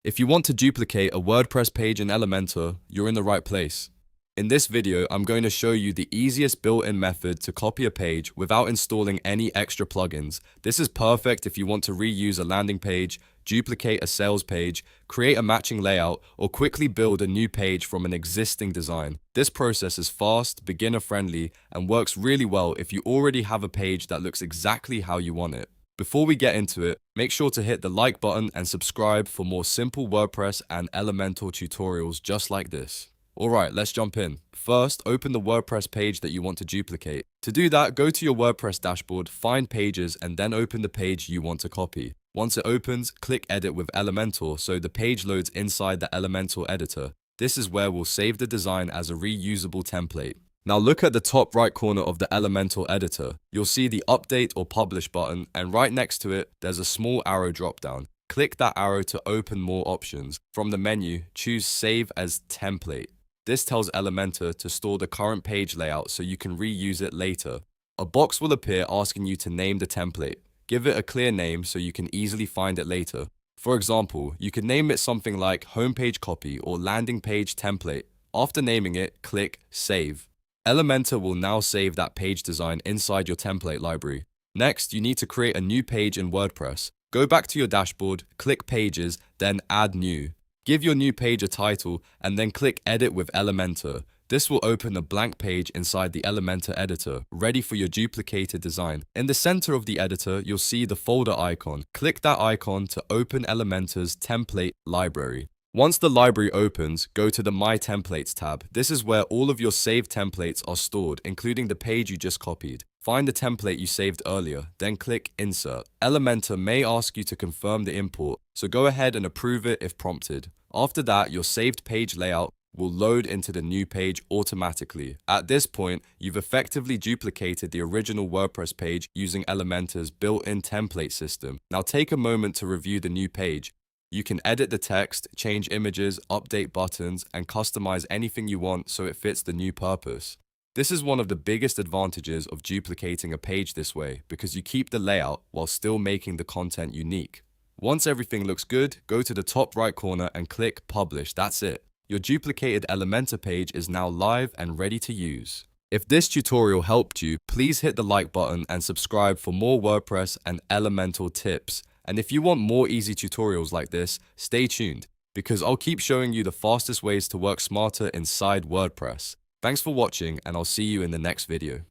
If you want to duplicate a WordPress page in Elementor, you're in the right place. In this video, I'm going to show you the easiest built-in method to copy a page without installing any extra plugins. This is perfect if you want to reuse a landing page, duplicate a sales page, create a matching layout, or quickly build a new page from an existing design. This process is fast, beginner-friendly, and works really well if you already have a page that looks exactly how you want it. Before we get into it, make sure to hit the like button and subscribe for more simple WordPress and Elementor tutorials just like this. Alright, let's jump in. First, open the WordPress page that you want to duplicate. To do that, go to your WordPress dashboard, find pages, and then open the page you want to copy. Once it opens, click Edit with Elementor so the page loads inside the Elementor editor. This is where we'll save the design as a reusable template. Now look at the top right corner of the Elementor editor. You'll see the Update or Publish button, and right next to it, there's a small arrow drop-down. Click that arrow to open more options. From the menu, choose Save as Template. This tells Elementor to store the current page layout so you can reuse it later. A box will appear asking you to name the template. Give it a clear name so you can easily find it later. For example, you can name it something like Homepage Copy or Landing Page Template. After naming it, click Save. Elementor will now save that page design inside your template library. Next, you need to create a new page in WordPress. Go back to your dashboard, click Pages, then Add New. Give your new page a title, and then click Edit with Elementor. This will open a blank page inside the Elementor editor, ready for your duplicated design. In the center of the editor, you'll see the folder icon. Click that icon to open Elementor's template library. Once the library opens, go to the My Templates tab. This is where all of your saved templates are stored, including the page you just copied. Find the template you saved earlier, then click Insert. Elementor may ask you to confirm the import, so go ahead and approve it if prompted. After that, your saved page layout will load into the new page automatically. At this point, you've effectively duplicated the original WordPress page using Elementor's built-in template system. Now take a moment to review the new page. You can edit the text, change images, update buttons, and customize anything you want so it fits the new purpose. This is one of the biggest advantages of duplicating a page this way because you keep the layout while still making the content unique. Once everything looks good, go to the top right corner and click Publish. That's it. Your duplicated Elementor page is now live and ready to use. If this tutorial helped you, please hit the like button and subscribe for more WordPress and Elementor tips. And if you want more easy tutorials like this, stay tuned, because I'll keep showing you the fastest ways to work smarter inside WordPress. Thanks for watching, and I'll see you in the next video.